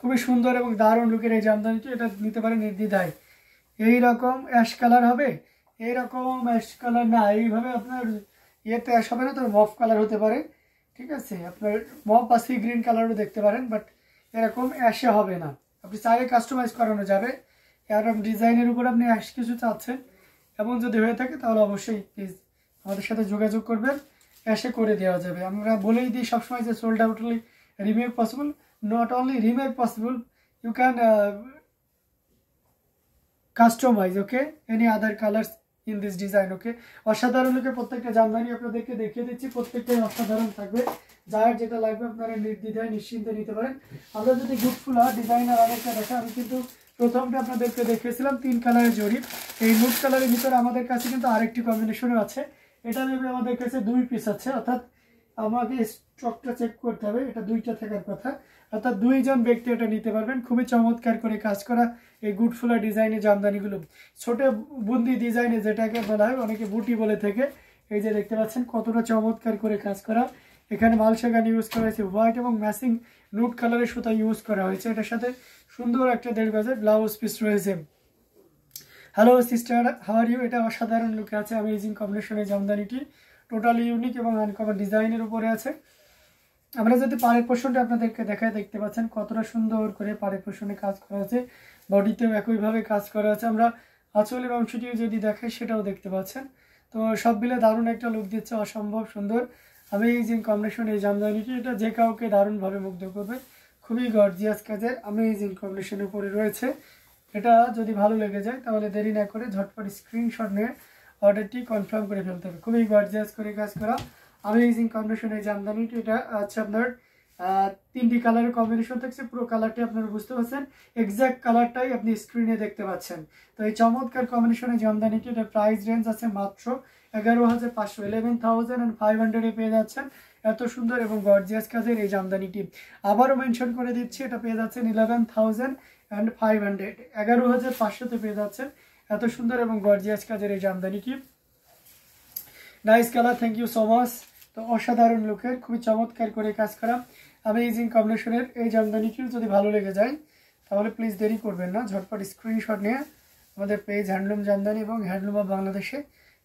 খুবই সুন্দর এবং দারুণ লুকের এই জামদানিটি, এটা নিতে পারেন নির্দ্বিধায়। এইরকম অ্যাশ কালার হবে, এইরকম অ্যাশ কালার না, এইভাবে আপনার ইয়েতে অ্যাশ হবে না, তবে মফ কালার হতে পারে, ঠিক আছে। আপনার মফ বা সি গ্রিন কালারও দেখতে পারেন, বাট এরকম অ্যাশে হবে না। আপনি চাইলে কাস্টমাইজ করানো যাবে, এরকম ডিজাইনের উপর আপনি অ্যাশ কিছু চাচ্ছেন এমন যদি হয়ে থাকে তাহলে অবশ্যই প্লিজ আমাদের সাথে যোগাযোগ করবেন, অ্যাশে করে দেওয়া যাবে। আমরা বলেই দিই সবসময় যে সোল্ড আউটলি remake possible, not only remake possible, you can customise, okay, any other colours in this design, okay. অসাধারণ লোকে প্রত্যেকটা জামদানি আপনাদেরকে দেখিয়ে দিচ্ছি, প্রত্যেকটাই অসাধারণ থাকবে। যার যেটা লাগবে আপনারা নির্দ্বিধায় নিশ্চিন্তে নিতে পারেন। আমরা যদি গুডফুলা ডিজাইনার আরেকটা দেখা, আমি কিন্তু প্রথমটা আপনাদেরকে দেখিয়েছিলাম 3 কালারের জরি। এই নুট কালারের ভিতরে আমাদের কাছে কিন্তু আরেকটি কম্বিনেশনও আছে, এটা ভেবে আমাদের কাছে 2 পিস আছে, অর্থাৎ আমাকে স্টকটা চেক করতে হবে, এটা 2টা থাকার কথা, অর্থাৎ 2 জন ব্যক্তি এটা নিতে পারবেন। খুবই চমৎকার করে কাজ করা এই গুডফুলা ডিজাইনের জামদানিগুলো, ছোট বুন্দি ডিজাইনে যেটাকে বলা হয়, অনেকে বুটি বলে থাকে। এই যে দেখতে পাচ্ছেন কতটা চমৎকার করে কাজ করা, এখানে মালসাগান ইউজ করা হয়েছে, হোয়াইট এবং ম্যাচিং নুট কালারের সুতা ইউজ করা হয়েছে। এটার সাথে সুন্দর একটা 1.5 গজের ব্লাউজ পিস রয়েছে। Hello sister, how are you? এটা অসাধারণ লুকে আছে অ্যামেজিং কম্বিনেশনের জামদানিটি, টোটালি ইউনিক এবং আনকমন ডিজাইনের উপরে আছে। আমরা যদি পাড়ের পোর্শনটা আপনাদেরকে দেখায়, দেখতে পাচ্ছেন কতটা সুন্দর করে পাড়ের পোর্শনে কাজ করা আছে, বডিতেও একইভাবে কাজ করা আছে। আমরা আঁচলের অংশটিও যদি দেখাই সেটাও দেখতে পাচ্ছেন। তো সব মিলে দারুণ একটা লুক দিচ্ছে, অসম্ভব সুন্দর অ্যামেজিং কম্বিনেশন এই জামদানিটি, এটা যে কাউকে দারুণভাবে মুগ্ধ করবে। খুবই গর্জিয়াস কাজের অ্যামেজিং কম্বিনেশনের উপরে রয়েছে। এটা যদি ভালো লেগে যায় তাহলে দেরি না করে ঝটপট স্ক্রিনশট নিয়ে অর্ডারটি কনফার্ম করে ফেলতে হবে। খুবই গর্জিয়াস করে কাজ করা অ্যামেজিং কম্বিনেশন এই জামদানিটি, এটা আছে আপনার 3টি কালারের কম্বিনেশন থাকছে। পুরো কালারটি আপনারা বুঝতে পারছেন, এক্সাক্ট কালারটাই আপনি স্ক্রিনে দেখতে পাচ্ছেন। তো এই চমৎকার কম্বিনেশনের জামদানিটি, এটার প্রাইস রেঞ্জ আছে মাত্র 11,500, 11,500 পেয়ে যাচ্ছেন এত সুন্দর এবং গর্জিয়াস কাজের এই জামদানিটি। আবারও মেনশন করে দিচ্ছি, এটা পেয়ে যাচ্ছেন 11,500, 11,500 পেয়ে যাচ্ছেন এত সুন্দর এবং গর্জিয়াস কাজের এই জামদানিটি। Nice colour, thank you so much. তো অসাধারণ লুকের, খুবই চমৎকার করে কাজ করা অ্যামেজিং কম্বিনেশনের এই জামদানিটিও যদি ভালো লেগে যায় তাহলে প্লিজ দেরি করবেন না, ঝটপট স্ক্রিনশট নিয়ে আমাদের পেজ হ্যান্ডলুম জামদানি এবং হ্যান্ডলুম অফ বাংলাদেশে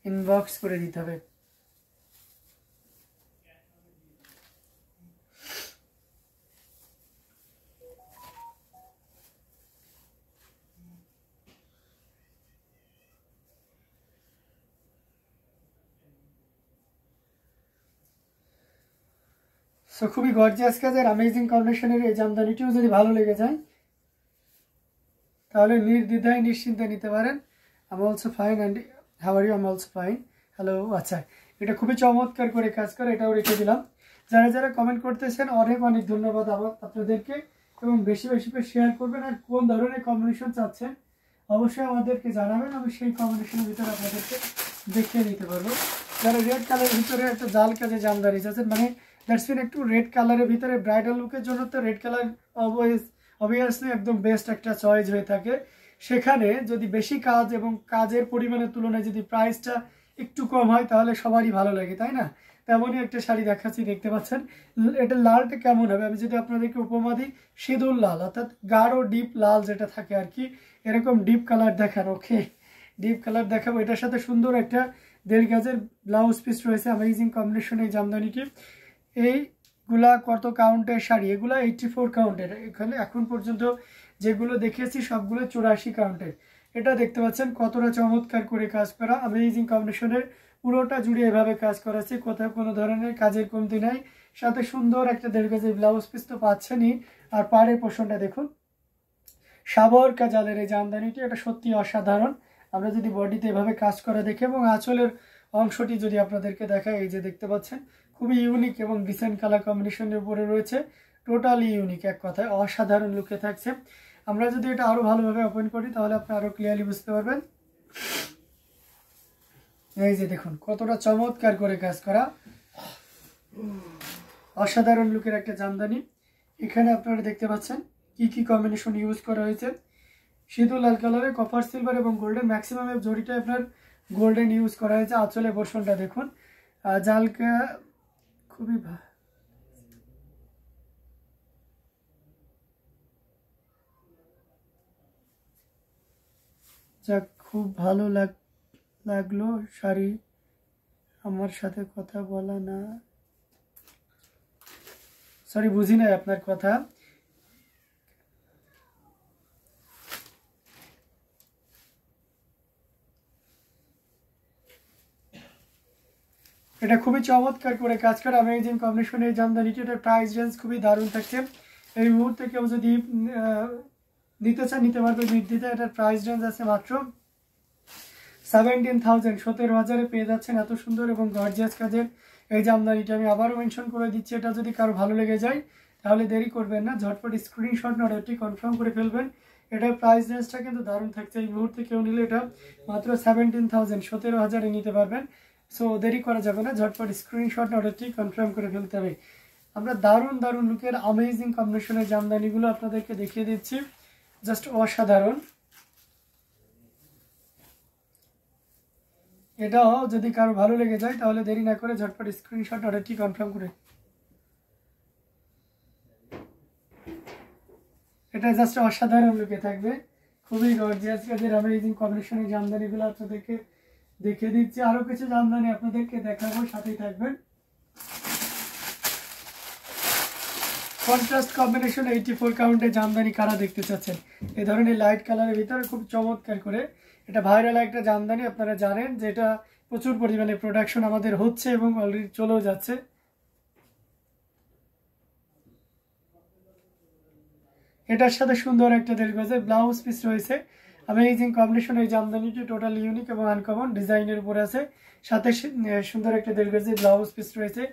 ইনবক্স করে দিতে হবে। সো খুবই গর্জিয়াস কাজের অ্যামেজিং কম্বিনেশনের এই জামদানিটিও যদি ভালো লেগে যায় তাহলে নির্দ্বিধায় নিশ্চিন্তে নিতে পারেন। I'm also fine and how are you? I'm also fine, hello. আচ্ছা, এটা খুবই চমৎকার করে কাজ করে, এটাও রেখে দিলাম। যারা যারা কমেন্ট করতেছেন অনেক অনেক ধন্যবাদ আপনাদেরকে, এবং বেশি বেশি করে শেয়ার করবেন। আর কোন ধরনের কম্বিনেশন চাচ্ছেন অবশ্যই আমাদেরকে জানাবেন, আমি সেই কম্বিনেশনের ভিতরে আপনাদেরকে দেখিয়ে দিতে পারবো। যারা রেড কালারের ভিতরে একটা জাল কাজে জামদানি চাচ্ছেন, মানে দ্যাটস মিন একটু রেড কালারের ভিতরে ব্রাইডাল লুকের জন্য তো রেড কালার অবভিয়াসলি একদম বেস্ট একটা চয়েস হয়ে থাকে। সেখানে যদি বেশি কাজ এবং কাজের পরিমাণের তুলনায় যদি প্রাইসটা একটু কম হয় তাহলে সবারই ভালো লাগে, তাই না? তেমনই একটা শাড়ি দেখাচ্ছি, দেখতে পাচ্ছেন। এটা লালটা কেমন হবে আমি যদি আপনাদেরকে উপমা দিই, সিঁদুর লাল, অর্থাৎ গাঢ় ডিপ লাল যেটা থাকে আর কি, এরকম ডিপ কালার দেখান, ওকে, ডিপ কালার দেখাবো। এটার সাথে সুন্দর একটা 1.5 গজের ব্লাউজ পিস রয়েছে অ্যামেজিং কম্বিনেশন এই জামদানিটি। এইগুলা কত কাউন্টের শাড়ি? এগুলা 84 কাউন্টের। এখানে এখন পর্যন্ত যেগুলো দেখিয়েছি সবগুলো 84 কাউন্টের। এটা দেখতে পাচ্ছেন কতটা চমৎকার করে কাজ করা অ্যামেজিং কম্বিনেশনের, পুরোটা জুড়ে এভাবে কাজ করা আছে, কোথাও কোনো ধরনের কাজের কমতি নাই। সাথে সুন্দর একটা 1.5 গজের ব্লাউজ পিস তো পাচ্ছেনই। আর পাড়ের পোর্শনটা দেখুন, সাবর কাজালের এই জামদানিটি, এটা সত্যি অসাধারণ। আমরা যদি বডিতে এভাবে কাজ করা দেখি এবং আঁচলের অংশটি যদি আপনাদেরকে দেখায়, এই যে দেখতে পাচ্ছেন খুবই ইউনিক এবং ডিসেন্ট কালার কম্বিনেশনের উপরে রয়েছে, টোটালি ইউনিক, এক কথায় অসাধারণ লুকে থাকছে। আমরা যদি এটা আরো ভালোভাবে ওপেন করি তাহলে আপনি আরো ক্লিয়ারলি বুঝতে পারবেন। এই যে দেখুন কতটা চমৎকার করে কাজ করা অসাধারণ লুকের একটা জামদানি। এখানে আপনারা দেখতে পাচ্ছেন কি কি কম্বিনেশন ইউজ করা হয়েছে। সিঁদুর লাল কালারে, কপার সিলভার এবং গোল্ডেন, ম্যাক্সিমাম জড়িটা আপনার গোল্ডেন ইউজ করা হয়েছে। আঁচলে পোর্শনটা দেখুন, জালকা খুবই যাক, খুব ভালো লাগলো শাড়ি। আমার সাথে কথা বলা না, সরি বুঝি নাই আপনার কথা। এটা খুবই চমৎকার করে কাজ করে অ্যামেজিং কম্বিনেশনের জামদানিটি। এটার প্রাইস রেঞ্জ খুবই দারুণ থাকছে। এই মুহূর্তে কেউ যদি নিতে চান নিতে পারবে নির্দ্বিধায়। এটার প্রাইস রেঞ্জ আছে মাত্র 17,000, 17,000-এ পেয়ে যাচ্ছেন এত সুন্দর এবং গর্জিয়াস কাজের এই জামদানিটা। আমি আবারও মেনশন করে দিচ্ছি, এটা যদি কারো ভালো লেগে যায় তাহলে দেরি করবেন না, ঝটপট স্ক্রিনশট অর্ডারটি কনফার্ম করে ফেলবেন। এটার প্রাইস রেঞ্জটা কিন্তু দারুণ থাকছে। এই মুহূর্তে কেউ নিলে এটা মাত্র 17,000, 17,000-এ নিতে পারবেন। সো দেরি করা যাবে না, ঝটপট স্ক্রিনশট অর্ডারটি কনফার্ম করে ফেলতে হবে। আমরা দারুণ দারুণ লুকের অ্যামেজিং কম্বিনেশনের জামদানিগুলো আপনাদেরকে দেখিয়ে দিচ্ছি, জাস্ট অসাধারণ। এটাও যদি কারো ভালো লেগে যায় তাহলে দেরি না করে ঝটপট স্ক্রিনশট অর্ডারটি কনফার্ম করে। এটা জাস্ট অসাধারণ লুকে থাকবে, খুবই গর্জিয়াস কাজের অ্যামেজিং কম্বিনেশনের জামদানিগুলো আপনাদেরকে দেখিয়ে দিচ্ছি। আরো কিছু জামদানি আপনাদেরকে দেখাবো, সাথেই থাকবেন। কন্ট্রাস্ট কম্বিনেশন 84 কাউন্টের জামদানি কারা দেখতে চাচ্ছেন? এই ধরনের লাইট কালারের ভিতরে খুব চমৎকার করে, এটা ভাইরাল একটা জামদানি। আপনারা জানেন যে এটা প্রচুর পরিমাণে প্রোডাকশন আমাদের হচ্ছে এবং অলরেডি চলেও যাচ্ছে। এটার সাথে সুন্দর একটা দেড় গজের ব্লাউজ পিস রয়েছে। অ্যামেজিং কম্বিনেশন এই জামদানিটি টোটাল ইউনিক এবং আনকমন ডিজাইনের উপরে আছে, সাথে সুন্দর একটা দেড় গজের ব্লাউজ পিস রয়েছে।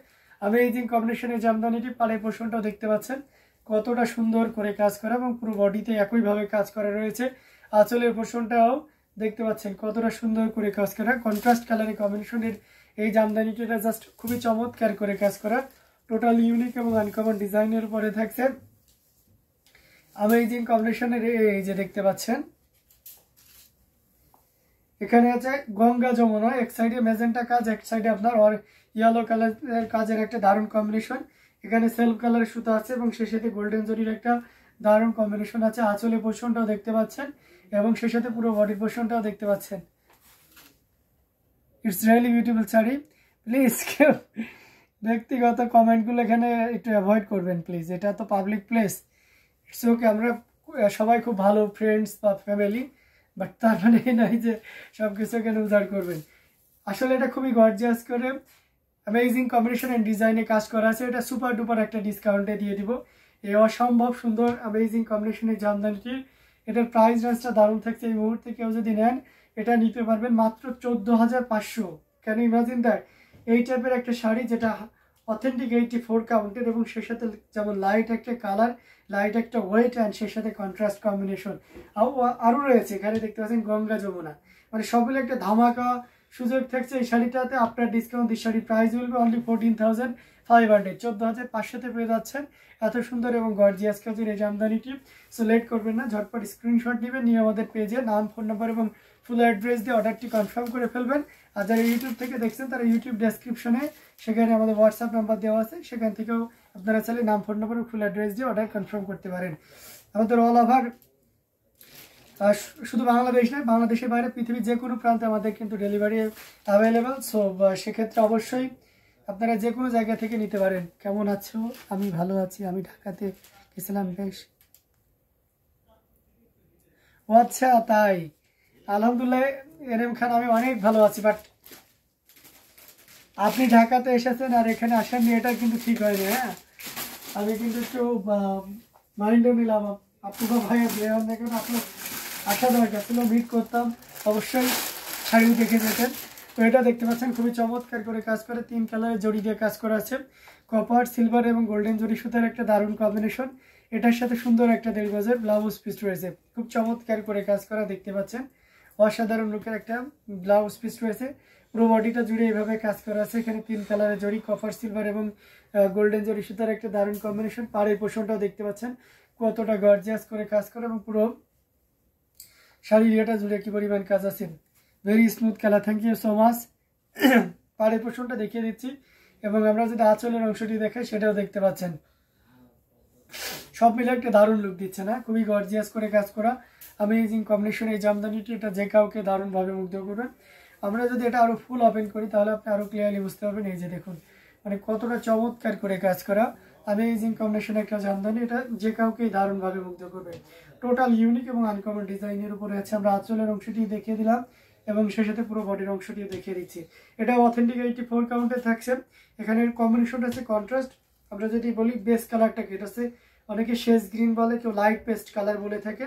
অ্যামেজিং কম্বিনেশনের জামদানিটি পাড়ের পোর্শনটাও দেখতে পাচ্ছেন কতটা সুন্দর করে কাজ করা এবং পুরো বডিতে একইভাবে কাজ করা রয়েছে। আঁচলের পোর্শনটাও দেখতে পাচ্ছেন কতটা সুন্দর করে কাজ করা। কন্ট্রাস্ট কালারের কম্বিনেশনের এই জামদানিটিটা জাস্ট খুবই চমৎকার করে কাজ করা, টোটাল ইউনিক এবং আনকমন ডিজাইনের উপরে থাকছে। অ্যামেজিং কম্বিনেশনের এই যে দেখতে পাচ্ছেন, এখানে আছে গঙ্গা যমুনা, এক সাইডে ম্যাজেন্টা কাজ, এক সাইডে আপনার ইয়েলো কালারের কাজের একটা দারুণ কম্বিনেশন। এখানে সেলফ কালারের সুতা আছে এবং সে সাথে গোল্ডেন জরির একটা দারুণ কম্বিনেশন আছে। আঁচলের পোর্শনটাও দেখতে পাচ্ছেন এবং সে সাথে পুরো বডি পোর্শনটাও দেখতে পাচ্ছেন। It's really beautiful sari. Please কেউ ব্যক্তিগত কমেন্টগুলো এখানে একটু অ্যাভয়েড করবেন প্লিজ, এটা তো পাবলিক প্লেস। ইটস ওকে, আমরা সবাই খুব ভালো ফ্রেন্ডস বা ফ্যামিলি, বাট তার মানে এই নয় যে সব কিছু এখানে উজাড় করবেন। আসলে এটা খুবই গর্জিয়াস করে অ্যামেজিং কম্বিনেশন এন্ড ডিজাইনে কাজ করা আছে। এটা সুপার ডুপার একটা ডিসকাউন্টে দিয়ে দিব এই অসম্ভব সুন্দর অ্যামেজিং কম্বিনেশনের জামদানিটি। এটার প্রাইস রেঞ্জটা দারুণ থাকছে। এই মুহূর্তে কেউ যদি নেন এটা নিতে পারবেন মাত্র 14,500। Can you imagine that? এই টাইপের একটা শাড়ি যেটা অথেন্টিক 84 কাউন্টের এবং সে সাথে যেমন লাইট একটা কালার, লাইট একটা ওয়েট অ্যান্ড সে সাথে কন্ট্রাস্ট কম্বিনেশন আরও রয়েছে। এখানে দেখতে পাচ্ছেন গঙ্গা যমুনা, মানে সবগুলো একটা ধামাকা সুযোগ থাকছে এই শাড়িটাতে। আপনার ডিসকাউন্ট এই শাড়ির প্রাইস বলবে অনলি 14,500, 14,500-তে পেয়ে যাচ্ছেন এত সুন্দর এবং গর্জিয়াস কাজের এই জামদানিটি। সো লেট করবেন না, ঝটপট স্ক্রিনশট নেবেন, নিয়ে আমাদের পেজে নাম, ফোন নাম্বার এবং ফুল অ্যাড্রেস দিয়ে অর্ডারটি কনফার্ম করে ফেলবেন। আর যারা ইউটিউব থেকে দেখছেন তারা ইউটিউব ডেসক্রিপশনে সেখানে আমাদের হোয়াটসঅ্যাপ নাম্বার দেওয়া আছে, সেখান থেকেও আপনারা চাইলে নাম, ফোন নাম্বার এবং ফুল অ্যাড্রেস দিয়ে অর্ডার কনফার্ম করতে পারেন। আমাদের অল ওভার, শুধু বাংলাদেশ নয়, বাংলাদেশের বাইরে পৃথিবীর যে কোনো প্রান্তে আমাদের কিন্তু ডেলিভারি অ্যাভেলেবেল। সো সেক্ষেত্রে অবশ্যই আপনারা যে কোনো জায়গা থেকে নিতে পারেন। কেমন আছো? আমি ভালো আছি, আমি ঢাকাতে গেছিলাম বেশ। ও আচ্ছা, তাই? আলহামদুলিল্লাহ এরম খান, আমি অনেক ভালো আছি। বাট আপনি ঢাকাতে এসেছেন আর এখানে আসেননি, এটা কিন্তু ঠিক হয়নি। হ্যাঁ, আমি কিন্তু একটু মাইন্ডে নিলাম আপনার ভাইয়ের দেখুন আপনার আসা দরকার ছিল, মিট করতাম, অবশ্যই শাড়ি দেখে যেতেন। তো এটা দেখতে পাচ্ছেন খুবই চমৎকার করে কাজ করে, 3 কালারের জড়ি দিয়ে কাজ করা আছে। কপার, সিলভার এবং গোল্ডেন জড়ি সুতার একটা দারুণ কম্বিনেশন। এটার সাথে সুন্দর একটা 1.5 গজের ব্লাউজ পিস রয়েছে, খুব চমৎকার করে কাজ করা দেখতে পাচ্ছেন। অসাধারণ লুকের একটা ব্লাউজ পিস রয়েছে, পুরো বডিটা জুড়ে এইভাবে কাজ করা আছে। এখানে 3 কালারের জড়ি, কপার, সিলভার এবং গোল্ডেন জড়ি সুতার একটা দারুণ কম্বিনেশন। পাড়ের পোষণটাও দেখতে পাচ্ছেন কতটা গর্জিয়াস করে কাজ করে এবং পুরো শাড়ির ইয়েটা জুড়ে কি পরিমাণ কাজ আছে। Very smooth colour, thank you so much. পাড়ের পোষণটা দেখিয়ে দিচ্ছি এবং আমরা যদি আঁচলের অংশটি দেখাই সেটাও দেখতে পাচ্ছেন। সব মিলে একটা দারুণ লুক দিচ্ছে না, খুবই গর্জিয়াস করে কাজ করা অ্যামেজিং কম্বিনেশন এই জামদানিটি। এটা যে কাউকে দারুণভাবে মুগ্ধ করবেন। আমরা যদি এটা আরো ফুল ওপেন করি তাহলে আপনি আরো ক্লিয়ারলি বুঝতে পারবেন। এই যে দেখুন মানে কতটা চমৎকার করে কাজ করা অ্যামেজিং কম্বিনেশন একটা জামদানি, এটা যে কাউকেই দারুণভাবে মুগ্ধ করবে। টোটাল ইউনিক এবং আনকমন ডিজাইনের উপরে আছে। আমরা আঁচলের অংশটি দেখিয়ে দিলাম এবং সেই সাথে পুরো বডির অংশটি দেখিয়ে দিচ্ছি। এটা অথেন্টিক 84 কাউন্টে থাকছে। এখানের কম্বিনেশনটা আছে কন্ট্রাস্ট। আমরা যদি বলি বেস কালারটাকে, এটা হচ্ছে অনেকে শেষ গ্রিন বলে, কেউ লাইট পেস্ট কালার বলে থাকে।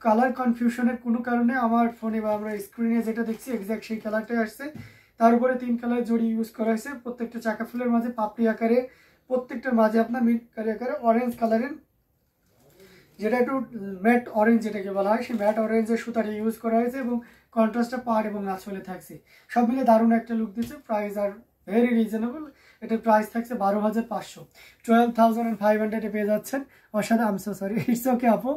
কালার কনফিউশনের কোনো কারণে আমার ফোনে বা আমরা স্ক্রিনে যেটা দেখছি এক্স্যাক্ট সেই কালারটাই আসছে। তার উপরে 3 কালার জড়ি ইউজ করা হয়েছে, প্রত্যেকটা চাকা ফুলের মাঝে পাপড়ি আকারে, প্রত্যেকটার মাঝে আপনার মিড আকারে অরেঞ্জ কালারের, যেটা একটু ম্যাট অরেঞ্জ যেটাকে বলা হয়, সেই ম্যাট অরেঞ্জের সুতাটা ইউজ করা হয়েছে এবং কন্ট্রাস্টটা পাড় এবং আঁচলে থাকছে। সব মিলে দারুণ একটা লুক দিচ্ছে। Price are very reasonable. এটার প্রাইস থাকছে 12,500, 12,500 পেয়ে যাচ্ছেন। অসাধারণ, I'm so sorry, it's okay আপু।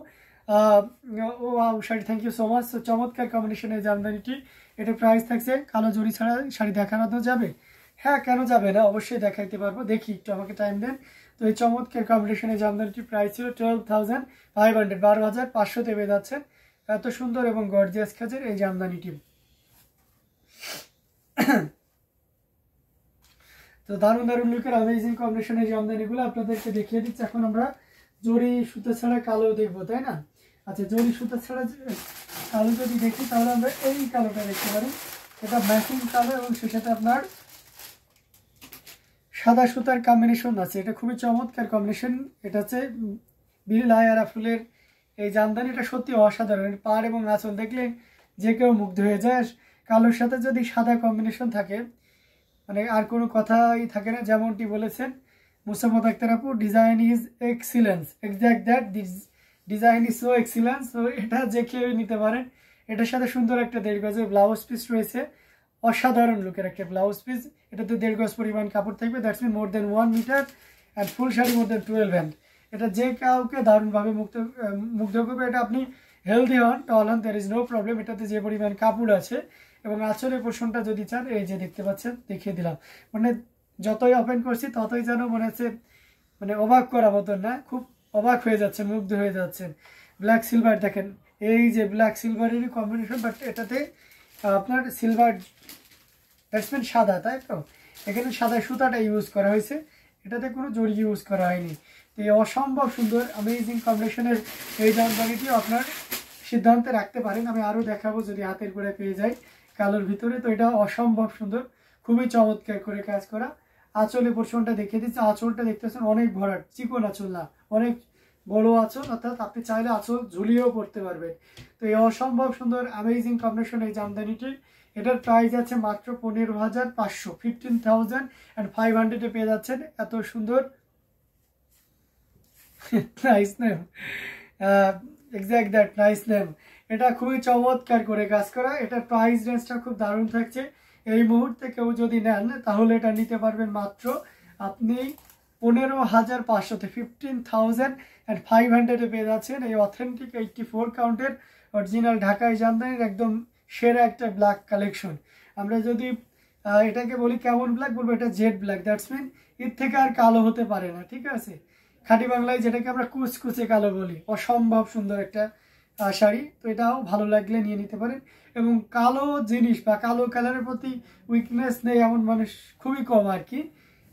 ও sari, thank you so much. চমৎকার কম্বিনেশনের জামদানিটি। এটার প্রাইস থাকছে, কালো জড়ি ছাড়া শাড়ি দেখানো তো যাবে? হ্যাঁ, কেন যাবে না, অবশ্যই দেখাইতে পারবো। দেখি একটু, আমাকে টাইম দেন। তো এই চমৎকার কম্বিনেশনের জামদানিটির প্রাইস ছিল 12,500, 12,500 পেয়ে যাচ্ছেন। এত সুন্দর এবং গর্জিয়াস কাজের এই জামদানিটি। তো দারুণ দারুণ লুকের অ্যামেজিং কম্বিনেশনের জামদানিগুলো আপনাদেরকে দেখিয়ে দিচ্ছি। এখন আমরা জরি সুতা ছাড়া কালো দেখবো, তাই না? আচ্ছা, জরি সুতা ছাড়া কালো যদি দেখি তাহলে আমরা এই কালোটা দেখতে পারি। এটা ম্যাচিং কালো এবং সেই সাথে আপনার সাদা সুতার কম্বিনেশন আছে। এটা খুবই চমৎকার কম্বিনেশন। এটা হচ্ছে লায়ারা ফুলের এই জামদানি। এটা সত্যি অসাধারণ। পাড় এবং আঁচল দেখলে যে কেউ মুগ্ধ হয়ে যায়। কালোর সাথে যদি সাদা কম্বিনেশন থাকে মানে আর কোনো কথাই থাকে না। যেমনটি বলেছেন মুসাম্মদ আক্তার আপু, design is excellence, exact that, this design is so excellence. তো এটা যে কেউ নিতে পারেন। এটার সাথে সুন্দর একটা 1.5 গজের ব্লাউজ পিস রয়েছে, অসাধারণ লুকের একটা ব্লাউজ পিস। এটাতে 1.5 গজ পরিমাণ কাপড় থাকবে, that's mean more than 1 metre and full sari more than 12 hand. এটা যে কাউকে দারুণভাবে মুগ্ধ করবে। এটা আপনি হেলদি হন, টল হন, দ্যার ইজ নো প্রবলেম। এটাতে যে পরিমাণ কাপড় আছে এবং আঁচলের পোর্শনটা যদি চান, এই যে দেখতে পাচ্ছেন, দেখিয়ে দিলাম। মানে যতই ওপেন করছি ততই যেন মনে হচ্ছে মানে অবাক করা মতন না, খুব অবাক হয়ে যাচ্ছে, মুগ্ধ হয়ে যাচ্ছেন। ব্ল্যাক সিলভার দেখেন, এই যে ব্ল্যাক সিলভারেরই কম্বিনেশন, বাট এটাতে আপনার সিলভার ব্যাটসম্যান সাদা, তাই তো? এখানে সাদা সুতাটা ইউজ করা হয়েছে, এটাতে কোনো জড়ি ইউজ করা হয়নি। তো এই অসম্ভব সুন্দর অ্যামেজিং কম্বিনেশনের এই জামদানিটি আপনার সিদ্ধান্তে রাখতে পারেন। আমি আরও দেখাবো যদি হাতের করে পেয়ে যাই কালোর ভিতরে। তো এটা অসম্ভব সুন্দর, খুবই চমৎকার করে কাজ করা। আঁচলে পোর্শনটা দেখিয়ে দিচ্ছে। আঁচলটা দেখতেছেন অনেক ভরাট, চিকন আঁচল না, অনেক বড় আঁচল, অর্থাৎ আপনি চাইলে আঁচল ঝুলিয়েও পড়তে পারবেন। তো এই অসম্ভব সুন্দর অ্যামেজিং কম্বিনেশন এই জামদানিটি। এটার প্রাইস আছে মাত্র 15,500, 15,500 পেয়ে যাচ্ছেন। এত সুন্দর, nice name, exact that, nice name. এটা খুবই চমৎকার করে কাজ করা। এটার প্রাইস রেঞ্জটা খুব দারুণ থাকছে। এই মুহূর্তে কেউ যদি নেন তাহলে এটা নিতে পারবেন মাত্র আপনি 15,500, 15,500 পেয়ে যাচ্ছেন এই অথেন্টিক 84 কাউন্টের অরিজিনাল ঢাকাই জামদানির একদম সেরা একটা ব্ল্যাক কালেকশন। আমরা যদি এটাকে বলি কেমন ব্ল্যাক, বলবো এটা জেড ব্ল্যাক, দ্যাটস মিন এর থেকে আর কালো হতে পারে না, ঠিক আছে? খাঁটি বাংলায় যেটাকে আমরা কুচকুচে কালো বলি। অসম্ভব সুন্দর একটা শাড়ি। তো এটাও ভালো লাগলে নিয়ে নিতে পারেন। এবং কালো জিনিস বা কালো কালারের প্রতি উইকনেস নেই এমন মানুষ খুবই কম আর কি।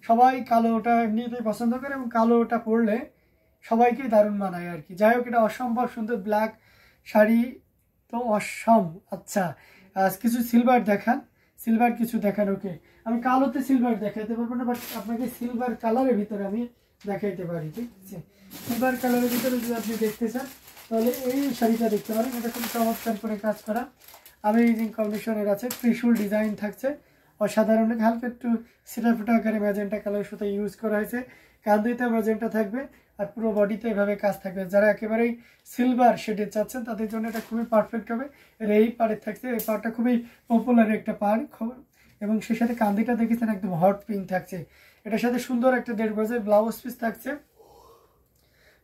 সবাই কালোটা এমনিতেই পছন্দ করে এবং কালোটা পরলে সবাইকেই দারুণ মানায় আর কি। যাই হোক, এটা অসম্ভব সুন্দর ব্ল্যাক শাড়ি তো অসম। আচ্ছা, কিছু সিলভার দেখান, সিলভার কিছু দেখান। ওকে, আমি কালোতে সিলভার দেখাইতে পারবো না, বাট আপনাকে সিলভার কালারের ভিতরে আমি দেখাইতে পারি, ঠিক আছে? সিলভার কালারের ভিতরে যদি আপনি দেখতে চান তাহলে এই শাড়িটা দেখতে পারেন। এটা খুব চমৎকার করে কাজ করা অ্যামেজিং কন্ডিশনের আছে। ত্রিশূল ডিজাইন থাকছে, অসাধারণ। হালকা একটু সিটা ফুটা আকারে ম্যাজেন্টা কালার সাথে ইউজ করা হয়েছে। কাঁধেতে ম্যাজেন্টা থাকবে আর পুরো বডিতে এভাবে কাজ থাকবে। যারা একেবারেই সিলভার শেডে চাচ্ছেন তাদের জন্য এটা খুবই পারফেক্ট হবে। এর এই পাড়ে থাকছে, এই পাড়টা খুবই পপুলার একটা পাড় খবর। এবং সেই সাথে কাঁধিটা দেখেছেন একদম হট পিঙ্ক থাকছে। এটার সাথে সুন্দর একটা 1.5 গজের ব্লাউজ পিস থাকছে,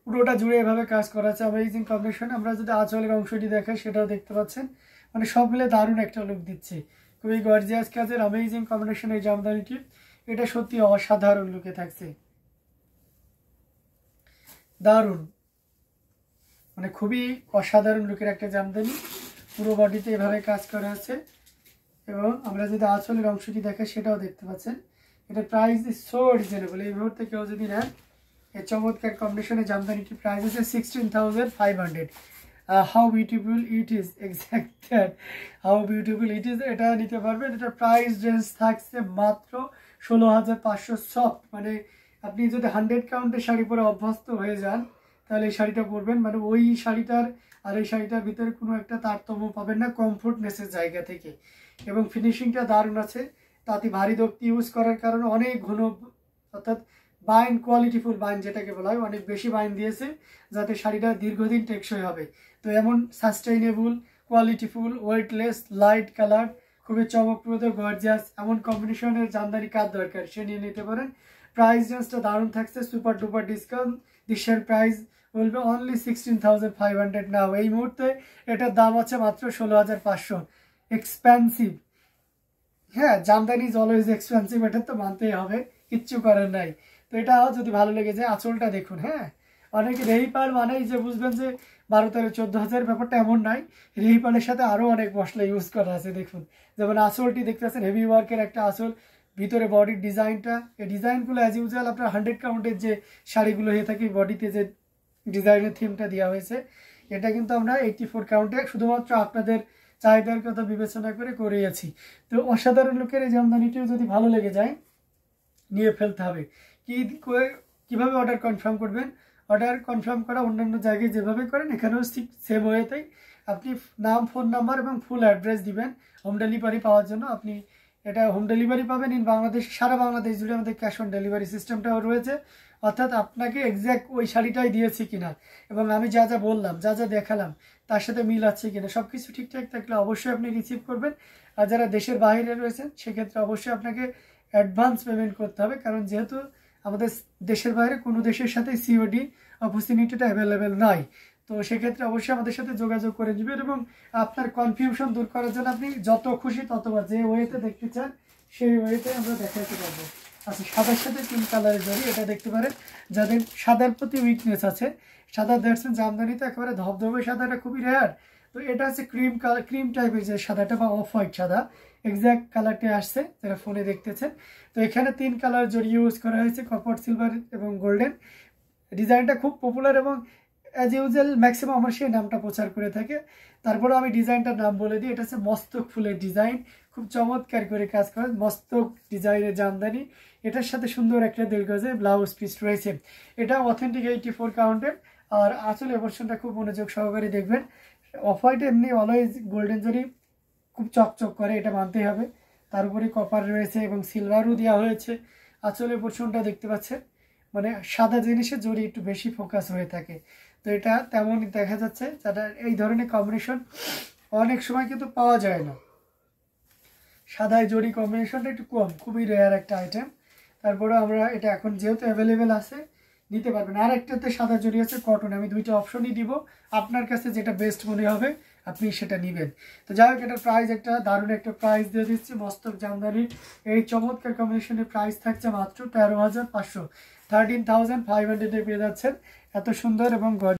পুরোটা জুড়ে এভাবে কাজ করা আছে অ্যামেজিং কম্বিনেশন। আমরা যদি আঁচলের অংশটি দেখাই সেটাও দেখতে পাচ্ছেন, মানে সব মিলে দারুণ একটা লুক দিচ্ছে। খুবই গর্জিয়াস কাজের অ্যামেজিং কম্বিনেশন এই জামদানিটি। এটা সত্যি অসাধারণ লুকে থাকছে। দারুণ, মানে খুবই অসাধারণ লুকের একটা জামদানি। পুরো বডিতে এভাবে কাজ করা আছে এবং আমরা যদি আঁচলের অংশটি দেখে সেটাও দেখতে পাচ্ছেন। এটা প্রাইস ইজ সো রিজনেবল। এই মুহূর্তে কেউ যদি নেন এই চমৎকার কম্বিনেশনে জামদানিটির প্রাইস আছে 16,500। How beautiful it is, exact that, how beautiful it is. এটা নিতে পারবেন। এটা প্রাইস রেঞ্জ থাকছে মাত্র 16,500 সফট। মানে আপনি যদি 100 কাউন্টের শাড়ি পরে অভ্যস্ত হয়ে যান তাহলে এই শাড়িটা পরবেন, মানে ওই শাড়িটার আর এই শাড়িটার ভিতরে কোনো একটা তারতম্য পাবেন না কমফোর্টনেসের জায়গা থেকে। এবং ফিনিশিংটা দারুণ আছে। তাতে ভারী দক্তি ইউজ করার কারণে অনেক ঘন, অর্থাৎ বাইন, কোয়ালিটিফুল বাইন যেটাকে বলা হয়, অনেক বেশি বাইন দিয়েছে যাতে শাড়িটা দীর্ঘদিন টেকসই হবে। তো এমন সাস্টেইনেবল, কোয়ালিটিফুল, ওয়েটলেস, লাইট কালার, খুবই চমকপ্রদ, গর্জিয়াস এমন কম্বিনেশনের জামদানি কার দরকার সে নিয়ে নিতে পারেন। প্রাইস রেঞ্জটা দারুণ থাকছে, সুপার ডুপার ডিসকাউন্ট। দিশের প্রাইস বলবে অনলি 16,500 নাও। এই মুহূর্তে এটার দাম আছে মাত্র 16,500। এক্সপেন্সিভ, হ্যাঁ, জামদানি ইজ অলওয়েজ এক্সপেন্সিভ, এটা তো মানতেই হবে, কিচ্ছু করার নাই। তো এটা যদি ভালো লেগে যায়, আঁচলটা দেখুন। হ্যাঁ, অনেকে রেহিপাল মানে যে বুঝবেন যে 12-13-14 হাজার, ব্যাপারটা এমন নাই। রেহিপালের সাথে আরও অনেক মশলা ইউজ করা আছে দেখুন। যেমন আঁচলটি দেখতে পাচ্ছেন, হেভি ওয়ার্কের একটা আঁচল, ভিতরে বডির ডিজাইনটা, এই ডিজাইনগুলো অ্যাজ ইউজুয়াল আপনার 100 কাউন্টের যে শাড়িগুলো হয়ে থাকে বডিতে যে ডিজাইনের থিমটা দেওয়া হয়েছে, এটা কিন্তু আমরা 84 কাউন্টে শুধুমাত্র আপনাদের চাহিদার কথা বিবেচনা করে করিয়েছি। তো অসাধারণ লুকের এই জামদানিটিও যদি ভালো লেগে যায় নিয়ে ফেলতে হবে। কিভাবে অর্ডার কনফার্ম করবেন? অর্ডার কনফার্ম করা অন্যান্য জায়গায় যেভাবে করেন এখানেও সেম ওয়েতেই আপনি নাম, ফোন নাম্বার এবং ফুল অ্যাড্রেস দিবেন হোম ডেলিভারি পাওয়ার জন্য। আপনি এটা হোম ডেলিভারি পাবেন ইন বাংলাদেশ, সারা বাংলাদেশ জুড়ে আমাদের ক্যাশ অন ডেলিভারি সিস্টেমটাও রয়েছে। অর্থাৎ আপনাকে এক্স্যাক্ট ওই শাড়িটাই দিয়েছি কিনা এবং আমি যা যা বললাম, যা যা দেখালাম তার সাথে মিল আছে কিনা, সব কিছু ঠিকঠাক থাকলে অবশ্যই আপনি রিসিভ করবেন। আর যারা দেশের বাইরে রয়েছেন সেক্ষেত্রে অবশ্যই আপনাকে অ্যাডভান্স পেমেন্ট করতে হবে, কারণ যেহেতু আমাদের দেশের বাইরে কোনো দেশের সাথে সিওডি অপরচুনিটিটা অ্যাভেলেবেল নাই। তো সেক্ষেত্রে অবশ্যই আমাদের সাথে যোগাযোগ করে নেবেন এবং আপনার কনফিউশন দূর করার জন্য আপনি যত খুশি ততবার যে ওয়েতে দেখতে চান সেই ওয়েতে আমরা দেখাতে পারবো। আচ্ছা, সাদার সাথে 3 কালারের জড়ি, এটা দেখতে পারেন। যাদের সাদার প্রতি উইকনেস আছে, সাদা দেখছেন জামদানিতে একেবারে ধবধবে সাদাটা খুবই রেয়ার। তো এটা হচ্ছে ক্রিম কালার, ক্রিম টাইপের যে সাদাটা বা অফ হোয়াইট সাদা, এক্স্যাক্ট কালারটা আসছে যারা ফোনে দেখতেছেন। তো এখানে 3 কালার জড়ি ইউজ করা হয়েছে, কপার, সিলভার এবং গোল্ডেন। ডিজাইনটা খুব পপুলার এবং অ্যাজ ইউজুয়াল ম্যাক্সিমাম আমার সেই নামটা প্রচার করে থাকে। তারপরে আমি ডিজাইনটার নাম বলে দিই, এটা হচ্ছে মস্তক ফুলের ডিজাইন, খুব চমৎকার করে কাজ করে মস্তক ডিজাইনের জামদানি। এটার সাথে সুন্দর একটা 1.5 গজে ব্লাউজ পিস রয়েছে। এটা অথেন্টিক 84 কাউন্টের। আর আসলে পোর্শনটা খুব মনোযোগ সহকারে দেখবেন। অফ হোয়াইট এমনি অলওয়েজ গোল্ডেন জরি খুব চকচক করে, এটা মানতেই হবে। তার উপরে কপার রয়েছে এবং সিলভারও দেওয়া হয়েছে। আঁচলের পোর্শনটা দেখতে পাচ্ছেন, মানে সাদা জিনিসে জড়ি একটু বেশি ফোকাস হয়ে থাকে। তো এটা তেমনই দেখা যাচ্ছে, যারা এই ধরনের কম্বিনেশন অনেক সময় কিন্তু পাওয়া যায় না। সাদায় জড়ি কম্বিনেশনটা একটু কম, খুবই রেয়ার একটা আইটেম। তারপরে আমরা এটা এখন যেহেতু অ্যাভেলেবেল আছে নিতে পারবেন। আর একটাতে সাদা জড়ি আছে কটন, আমি 2টা অপশনই দিব, আপনার কাছে যেটা বেস্ট মনে হবে আপনি সেটা নেবেন। তো যাই হোক, এটার প্রাইস একটা দারুণ একটা প্রাইস দিয়ে দিচ্ছি। মস্তক জামদানির এই চমৎকার কম্বিনেশনের প্রাইস থাকছে মাত্র 13,500, 13,500 পেয়ে যাচ্ছেন। এত সুন্দর এবং